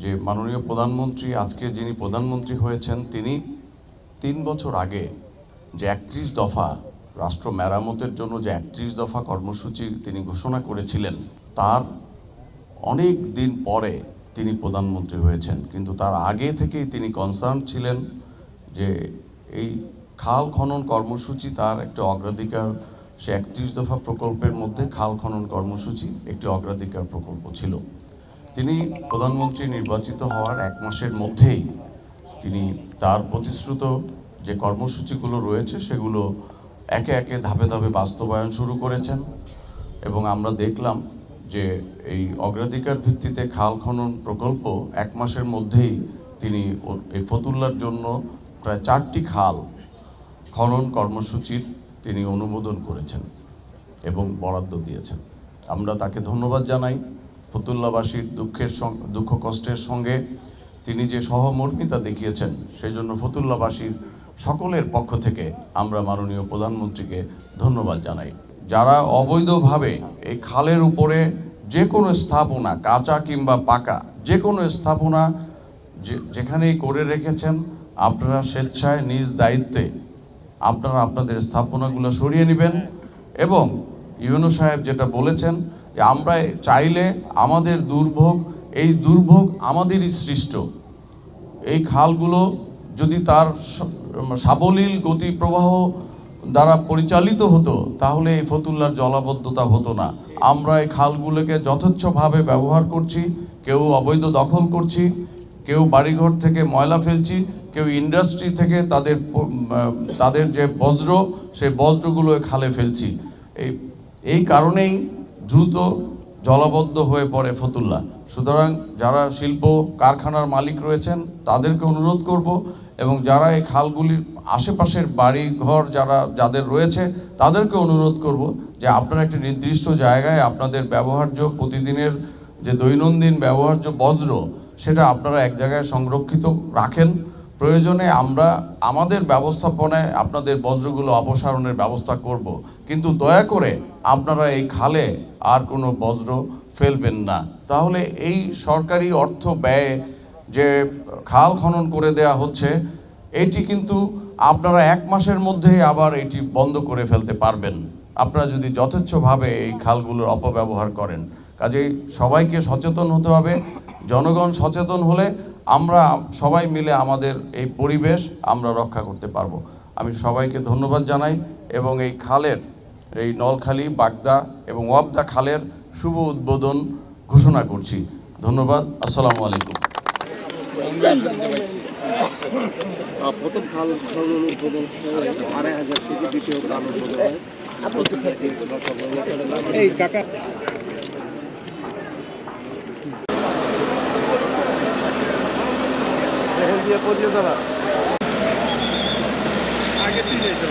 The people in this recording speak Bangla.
যে মাননীয় প্রধানমন্ত্রী আজকে যিনি প্রধানমন্ত্রী হয়েছেন তিনি 3 বছর আগে যে 31 দফা রাষ্ট্র মেরামতের জন্য যে 31 দফা কর্মসূচি তিনি ঘোষণা করেছিলেন তার অনেক দিন পরে তিনি প্রধানমন্ত্রী হয়েছেন, কিন্তু তার আগে থেকেই তিনি কনসার্ন ছিলেন যে এই খাল খনন কর্মসূচি তার একটা অগ্রাধিকার। সে 31 দফা প্রকল্পের মধ্যে খাল খনন কর্মসূচি একটি অগ্রাধিকার প্রকল্প ছিল। তিনি প্রধানমন্ত্রী নির্বাচিত হওয়ার 1 মাসের মধ্যেই তিনি তার প্রতিশ্রুত যে কর্মসূচিগুলো রয়েছে সেগুলো একে একে ধাপে ধাপে বাস্তবায়ন শুরু করেছেন এবং আমরা দেখলাম যে এই অগ্রাধিকার ভিত্তিতে খাল খনন প্রকল্প 1 মাসের মধ্যেই তিনি এই ফতুল্লার জন্য প্রায় 4টি খাল খনন কর্মসূচির তিনি অনুমোদন করেছেন এবং বরাদ্দ দিয়েছেন। আমরা তাকে ধন্যবাদ জানাই। ফতুল্লাবাসীর দুঃখ কষ্টের সঙ্গে তিনি যে সহমর্মিতা দেখিয়েছেন সেই জন্য ফতুল্লাবাসীর সকলের পক্ষ থেকে আমরা মাননীয় প্রধানমন্ত্রীকে ধন্যবাদ জানাই। যারা অবৈধভাবে এই খালের উপরে যে কোনো স্থাপনা, কাঁচা কিংবা পাকা যে কোনো স্থাপনা যেখানেই করে রেখেছেন, আপনারা স্বেচ্ছায় নিজ দায়িত্বে আপনারা আপনাদের স্থাপনাগুলো সরিয়ে নেবেন। এবং ইউনূস সাহেব যেটা বলেছেন যে আমরা চাইলে আমাদের এই দুর্ভোগ আমাদেরই সৃষ্ট। এই খালগুলো যদি তার সাবলীল গতি প্রবাহ দ্বারা পরিচালিত হতো তাহলে এই ফতুল্লার জলাবদ্ধতা হতো না। আমরা এই খালগুলোকে যথেচ্ছভাবে ব্যবহার করছি, কেউ অবৈধ দখল করছি, কেউ বাড়িঘর থেকে ময়লা ফেলছি, কেউ ইন্ডাস্ট্রি থেকে তাদের যে বজ্র সেই বজ্রগুলো খালে ফেলছি। এই কারণেই দ্রুত জলাবদ্ধ হয়ে পড়ে ফতুল্লা। সুতরাং যারা শিল্প কারখানার মালিক রয়েছেন তাদেরকে অনুরোধ করব এবং যারা এই খালগুলির আশেপাশের বাড়ি ঘর যাদের রয়েছে তাদেরকে অনুরোধ করব যে আপনারা একটি নির্দিষ্ট জায়গায় আপনাদের ব্যবহার্য প্রতিদিনের যে দৈনন্দিন ব্যবহার্য বজ্র সেটা আপনারা এক জায়গায় সংরক্ষিত রাখেন। প্রয়োজনে আমরা আমাদের ব্যবস্থাপনায় আপনাদের বজ্রগুলো অপসারণের ব্যবস্থা করব, কিন্তু দয়া করে আপনারা এই খালে আর কোনো বজ্র ফেলবেন না। তাহলে এই সরকারি অর্থ ব্যয় যে খাল খনন করে দেয়া হচ্ছে এটি কিন্তু আপনারা 1 মাসের মধ্যেই আবার এটি বন্ধ করে ফেলতে পারবেন আপনারা যদি যথেচ্ছভাবে এই খালগুলোর অপব্যবহার করেন। কাজেই সবাইকে সচেতন হতে হবে। জনগণ সচেতন হলে আমরা সবাই মিলে আমাদের এই পরিবেশ আমরা রক্ষা করতে পারবো। আমি সবাইকে ধন্যবাদ জানাই এবং এই খালের এই নলখালী, বাগদা এবং ওয়াবদা খালের শুভ উদ্বোধন ঘোষণা করছি। ধন্যবাদ। আসসালামু আলাইকুম। প্রথম খাল উদ্বোধন 2,500 থেকে দ্বিতীয় খাল উদ্বোধন এই কাকা আগে চিনেছে